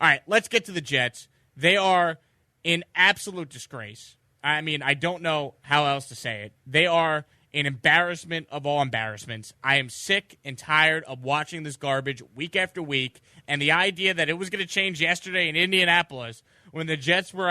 All right, let's get to the Jets. They are in absolute disgrace. I mean, I don't know how else to say it. They are an embarrassment of all embarrassments. I am sick and tired of watching this garbage week after week, and the idea that it was going to change yesterday in Indianapolis when the Jets were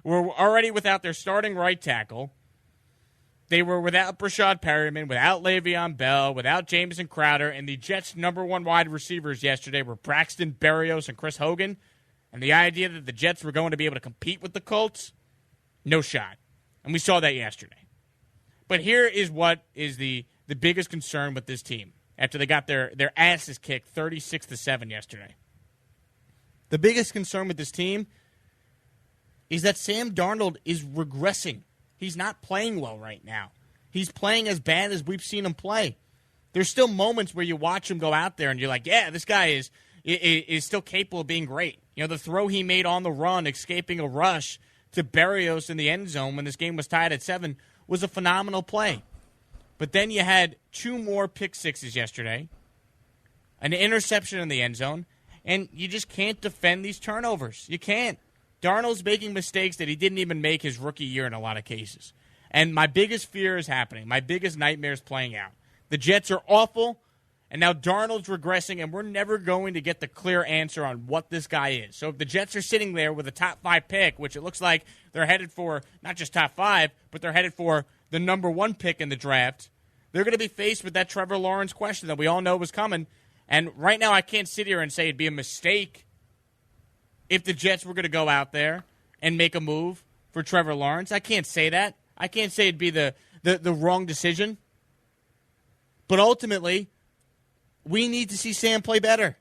already without their starting right tackle. They were without Brashad Perryman, without Le'Veon Bell, without Jamison Crowder, and the Jets' number one wide receivers yesterday were Braxton Berrios and Chris Hogan. And the idea that the Jets were going to be able to compete with the Colts, no shot. And we saw that yesterday. But here is what is the biggest concern with this team after they got their asses kicked 36-7 yesterday. The biggest concern with this team is that Sam Darnold is regressing. He's not playing well right now. He's playing as bad as we've seen him play. There's still moments where you watch him go out there and you're like, yeah, this guy is still capable of being great. You know, the throw he made on the run, escaping a rush to Berrios in the end zone when this game was tied at 7 was a phenomenal play. But then you had 2 more pick sixes yesterday, an interception in the end zone, and you just can't defend these turnovers. You can't. Darnold's making mistakes that he didn't even make his rookie year in a lot of cases. And my biggest fear is happening. My biggest nightmare is playing out. The Jets are awful, and now Darnold's regressing, and we're never going to get the clear answer on what this guy is. So if the Jets are sitting there with a top 5 pick, which it looks like they're headed for not just top 5, but they're headed for the number 1 pick in the draft, they're going to be faced with that Trevor Lawrence question that we all know was coming. And right now I can't sit here and say it'd be a mistake if the Jets were going to go out there and make a move for Trevor Lawrence. I can't say that. I can't say it'd be the wrong decision. But ultimately, we need to see Sam play better.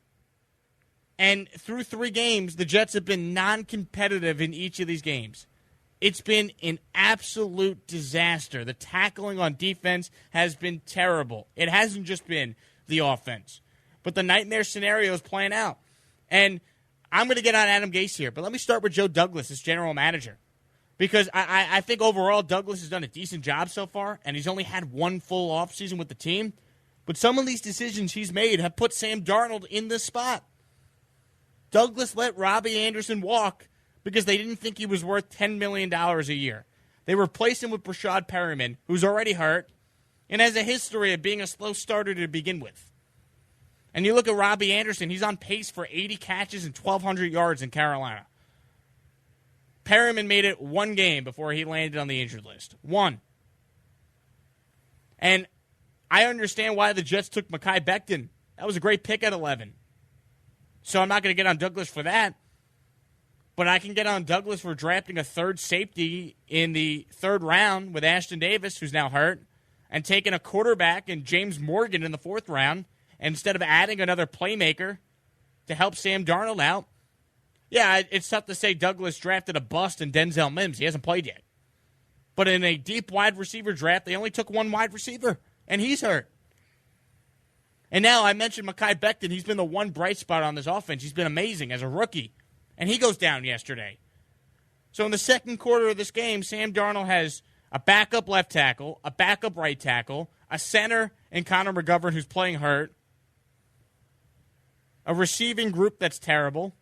And through 3 games, the Jets have been non-competitive in each of these games. It's been an absolute disaster. The tackling on defense has been terrible. It hasn't just been the offense. But the nightmare scenario is playing out. And I'm going to get on Adam Gase here, but let me start with Joe Douglas as general manager. Because I think overall Douglas has done a decent job so far, and he's only had 1 full offseason with the team. But some of these decisions he's made have put Sam Darnold in this spot. Douglas let Robbie Anderson walk because they didn't think he was worth $10 million a year. They replaced him with Brashad Perryman, who's already hurt, and has a history of being a slow starter to begin with. And you look at Robbie Anderson, he's on pace for 80 catches and 1,200 yards in Carolina. Perryman made it 1 game before he landed on the injured list. 1. And I understand why the Jets took Mekhi Becton. That was a great pick at 11. So I'm not going to get on Douglas for that. But I can get on Douglas for drafting a 3rd safety in the 3rd round with Ashton Davis, who's now hurt, and taking a quarterback and James Morgan in the 4th round, instead of adding another playmaker to help Sam Darnold out. Yeah, it's tough to say Douglas drafted a bust in Denzel Mims. He hasn't played yet. But in a deep wide receiver draft, they only took 1 wide receiver, and he's hurt. And now I mentioned Mekhi Becton. He's been the one bright spot on this offense. He's been amazing as a rookie. And he goes down yesterday. So in the second quarter of this game, Sam Darnold has a backup left tackle, a backup right tackle, a center in Connor McGovern who's playing hurt, a receiving group that's terrible.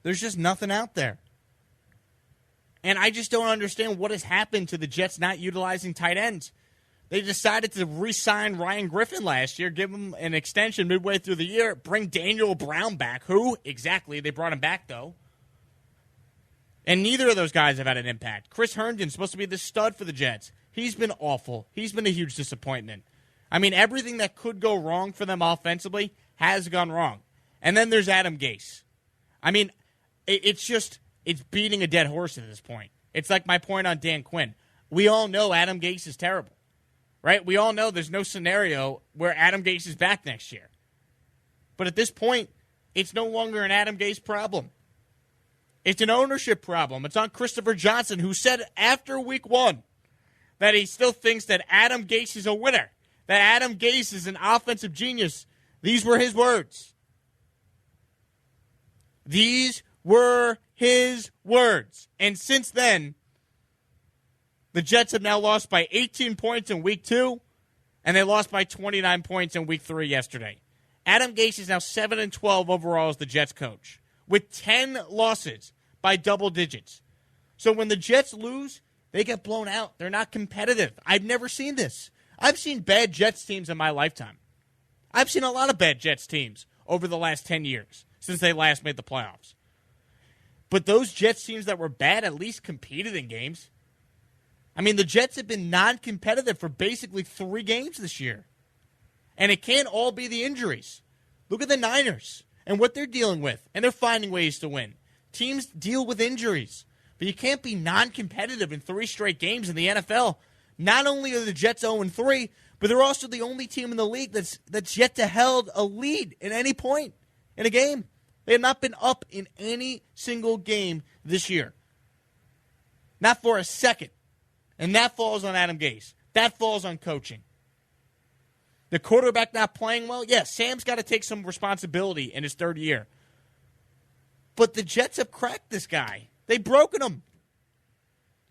There's just nothing out there. And I just don't understand what has happened to the Jets not utilizing tight ends. They decided to re-sign Ryan Griffin last year, give him an extension midway through the year, bring Daniel Brown back. Who? Exactly. They brought him back, though. And neither of those guys have had an impact. Chris Herndon's supposed to be the stud for the Jets. He's been awful. He's been a huge disappointment. I mean, everything that could go wrong for them offensively has gone wrong. And then there's Adam Gase. I mean, it's beating a dead horse at this point. It's like my point on Dan Quinn. We all know Adam Gase is terrible, right? We all know there's no scenario where Adam Gase is back next year. But at this point, it's no longer an Adam Gase problem. It's an ownership problem. It's on Christopher Johnson, who said after week 1 that he still thinks that Adam Gase is a winner, that Adam Gase is an offensive genius. These were his words. These were his words. And since then, the Jets have now lost by 18 points in week 2, and they lost by 29 points in week 3 yesterday. Adam Gase is now 7-12 overall as the Jets coach. with 10 losses by double digits. So when the Jets lose, they get blown out. They're not competitive. I've never seen this. I've seen bad Jets teams in my lifetime. I've seen a lot of bad Jets teams over the last 10 years since they last made the playoffs. But those Jets teams that were bad at least competed in games. I mean, the Jets have been non-competitive for basically 3 games this year. And it can't all be the injuries. Look at the Niners and what they're dealing with, and they're finding ways to win. Teams deal with injuries, but you can't be non-competitive in 3 straight games in the NFL. Not only are the Jets 0-3, but they're also the only team in the league that's yet to held a lead at any point in a game. They have not been up in any single game this year. Not for a second. And that falls on Adam Gase. That falls on coaching. The quarterback not playing well? Yeah, Sam's got to take some responsibility in his 3rd year. But the Jets have cracked this guy. They've broken him.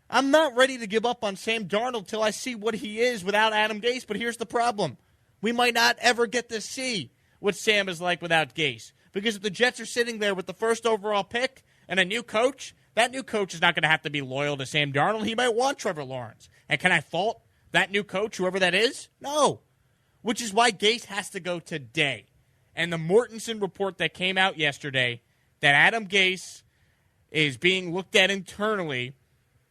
I'm not ready to give up on Sam Darnold till I see what he is without Adam Gase, but here's the problem. We might not ever get to see what Sam is like without Gase. Because if the Jets are sitting there with the 1st overall pick and a new coach, that new coach is not going to have to be loyal to Sam Darnold. He might want Trevor Lawrence. And can I fault that new coach, whoever that is? No. Which is why Gase has to go today. And the Mortensen report that came out yesterday that Adam Gase is being looked at internally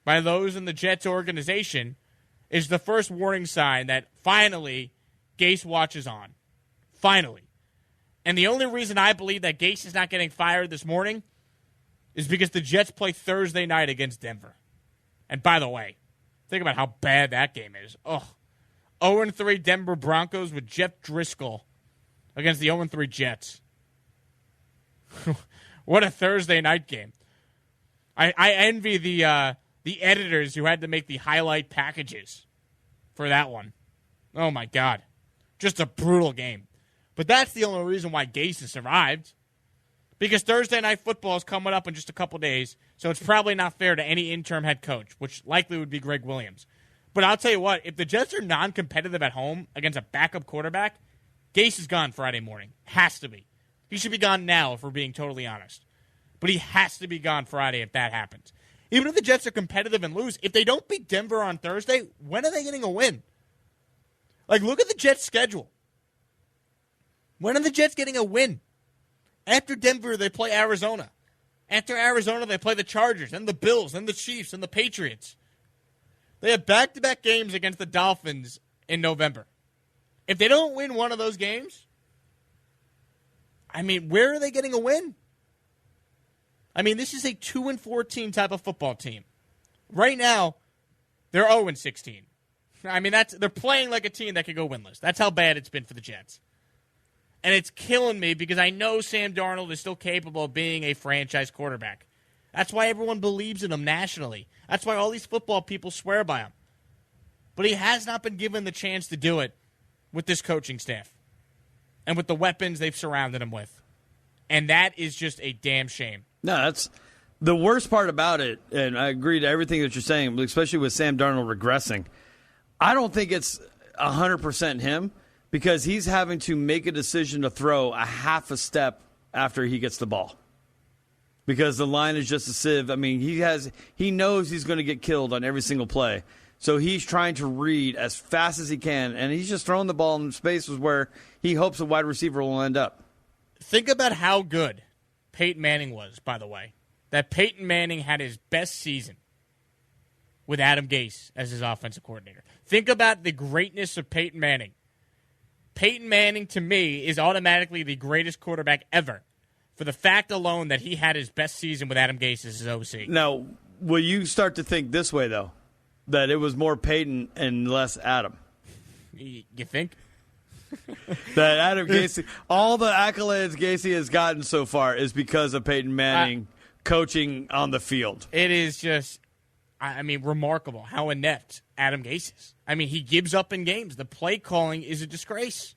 by those in the Jets organization is the first warning sign that finally Gase watches on. Finally. And the only reason I believe that Gase is not getting fired this morning is because the Jets play Thursday night against Denver. And by the way, think about how bad that game is. Ugh. 0-3 Denver Broncos with Jeff Driscoll against the 0-3 Jets. What a Thursday night game. I envy the editors who had to make the highlight packages for that one. Oh, my God. Just a brutal game. But that's the only reason why Gase has survived. Because Thursday Night Football is coming up in just a couple days, so it's probably not fair to any interim head coach, which likely would be Greg Williams. But I'll tell you what, if the Jets are non-competitive at home against a backup quarterback, Gase is gone Friday morning. Has to be. He should be gone now, if we're being totally honest. But he has to be gone Friday if that happens. Even if the Jets are competitive and lose, if they don't beat Denver on Thursday, when are they getting a win? Like, look at the Jets' schedule. When are the Jets getting a win? After Denver, they play Arizona. After Arizona, they play the Chargers, and the Bills, and the Chiefs, and the Patriots. They have back-to-back games against the Dolphins in November. If they don't win one of those games, I mean, where are they getting a win? I mean, this is a 2-14 type of football team. Right now, they're 0-16. I mean, they're playing like a team that could go winless. That's how bad it's been for the Jets. And it's killing me because I know Sam Darnold is still capable of being a franchise quarterback. That's why everyone believes in him nationally. That's why all these football people swear by him. But he has not been given the chance to do it with this coaching staff and with the weapons they've surrounded him with. And that is just a damn shame. No, that's the worst part about it, and I agree to everything that you're saying, especially with Sam Darnold regressing. I don't think it's 100% him because he's having to make a decision to throw a half a step after he gets the ball. Because the line is just a sieve. I mean, he knows he's going to get killed on every single play. So he's trying to read as fast as he can, and he's just throwing the ball in spaces where he hopes a wide receiver will end up. Think about how good Peyton Manning was, by the way. That Peyton Manning had his best season with Adam Gase as his offensive coordinator. Think about the greatness of Peyton Manning. Peyton Manning, to me, is automatically the greatest quarterback ever for the fact alone that he had his best season with Adam Gase as his OC. Now, will you start to think this way, though, that it was more Peyton and less Adam? You think? That Adam Gase, all the accolades Gase has gotten so far is because of Peyton Manning coaching on the field. It is just, I mean, remarkable how inept Adam Gase is. I mean, he gives up in games. The play calling is a disgrace.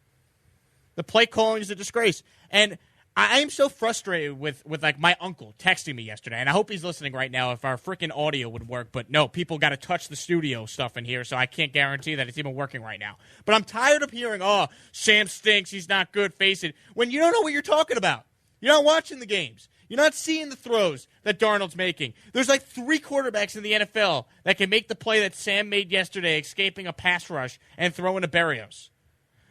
The play calling is a disgrace. And I am so frustrated with like my uncle texting me yesterday, and I hope he's listening right now if our freaking audio would work. But no, people got to touch the studio stuff in here, so I can't guarantee that it's even working right now. But I'm tired of hearing, oh, Sam stinks, he's not good, face it, when you don't know what you're talking about. You're not watching the games. You're not seeing the throws that Darnold's making. There's like 3 quarterbacks in the NFL that can make the play that Sam made yesterday, escaping a pass rush and throwing to Berrios.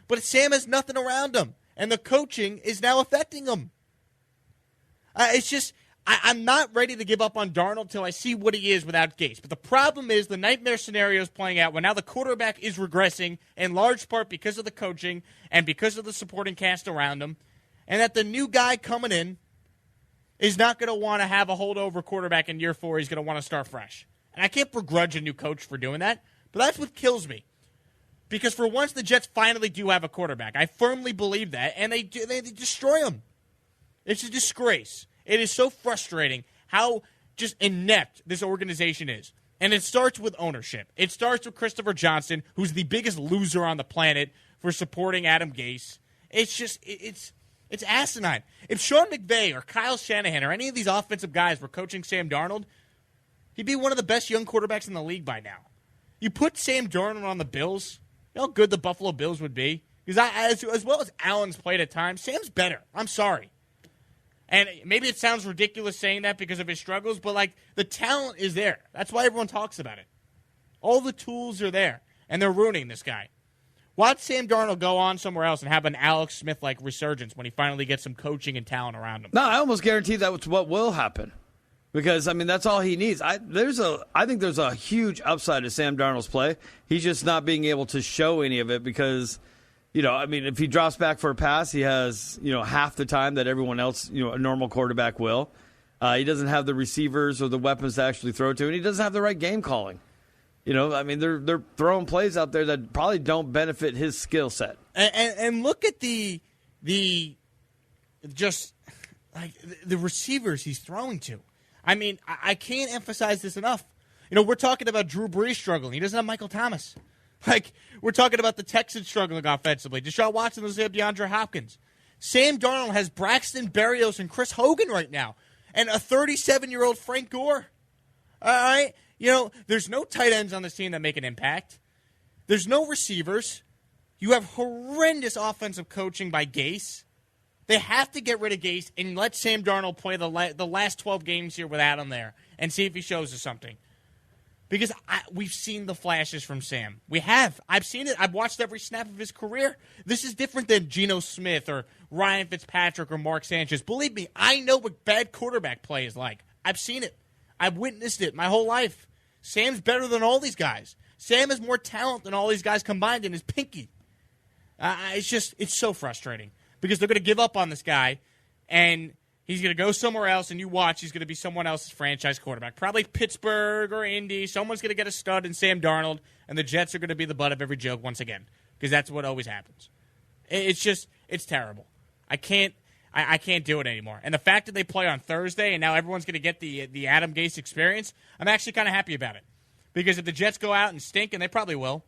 But Sam has nothing around him, and the coaching is now affecting him. I'm not ready to give up on Darnold until I see what he is without Gase. But the problem is the nightmare scenario is playing out when now the quarterback is regressing in large part because of the coaching and because of the supporting cast around him, and that the new guy coming in is not going to want to have a holdover quarterback in year 4. He's going to want to start fresh. And I can't begrudge a new coach for doing that, but that's what kills me. Because for once, the Jets finally do have a quarterback. I firmly believe that, and they destroy him. It's a disgrace. It is so frustrating how just inept this organization is. And it starts with ownership. It starts with Christopher Johnson, who's the biggest loser on the planet for supporting Adam Gase. It's just, it's asinine. If Sean McVay or Kyle Shanahan or any of these offensive guys were coaching Sam Darnold, he'd be one of the best young quarterbacks in the league by now. You put Sam Darnold on the Bills, you know how good the Buffalo Bills would be? Because as well as Allen's played at times, Sam's better. I'm sorry. And maybe it sounds ridiculous saying that because of his struggles, but, like, the talent is there. That's why everyone talks about it. All the tools are there, and they're ruining this guy. Watch Sam Darnold go on somewhere else and have an Alex Smith-like resurgence when he finally gets some coaching and talent around him. No, I almost guarantee that's what will happen. Because, I mean, that's all he needs. I think there's a huge upside to Sam Darnold's play. He's just not being able to show any of it because, you know, I mean, if he drops back for a pass, he has, you know, half the time that everyone else, you know, a normal quarterback will. He doesn't have the receivers or the weapons to actually throw to, and he doesn't have the right game calling. You know, I mean, they're throwing plays out there that probably don't benefit his skill set. And look at the receivers he's throwing to. I mean, I can't emphasize this enough. You know, we're talking about Drew Brees struggling. He doesn't have Michael Thomas. Like, we're talking about the Texans struggling offensively. Deshaun Watson doesn't have DeAndre Hopkins. Sam Darnold has Braxton Berrios and Chris Hogan right now, and a 37-year-old Frank Gore. All right? You know, there's no tight ends on this team that make an impact. There's no receivers. You have horrendous offensive coaching by Gase. They have to get rid of Gase and let Sam Darnold play the last 12 games here without him there and see if he shows us something. Because we've seen the flashes from Sam. We have. I've seen it. I've watched every snap of his career. This is different than Geno Smith or Ryan Fitzpatrick or Mark Sanchez. Believe me, I know what bad quarterback play is like. I've seen it. I've witnessed it my whole life. Sam's better than all these guys. Sam has more talent than all these guys combined in his pinky. It's so frustrating. Because they're going to give up on this guy, and he's going to go somewhere else, and you watch, he's going to be someone else's franchise quarterback. Probably Pittsburgh or Indy. Someone's going to get a stud in Sam Darnold, and the Jets are going to be the butt of every joke once again. Because that's what always happens. It's terrible. I can't do it anymore. And the fact that they play on Thursday, and now everyone's going to get the Adam Gase experience, I'm actually kind of happy about it. Because if the Jets go out and stink, and they probably will,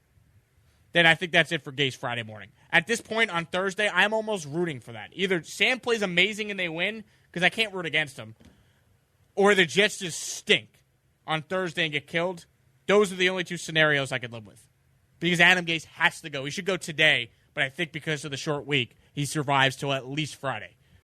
then I think that's it for Gase Friday morning. At this point on Thursday, I'm almost rooting for that. Either Sam plays amazing and they win, because I can't root against him, or the Jets just stink on Thursday and get killed. Those are the only two scenarios I could live with. Because Adam Gase has to go. He should go today, but I think because of the short week, he survives till at least Friday.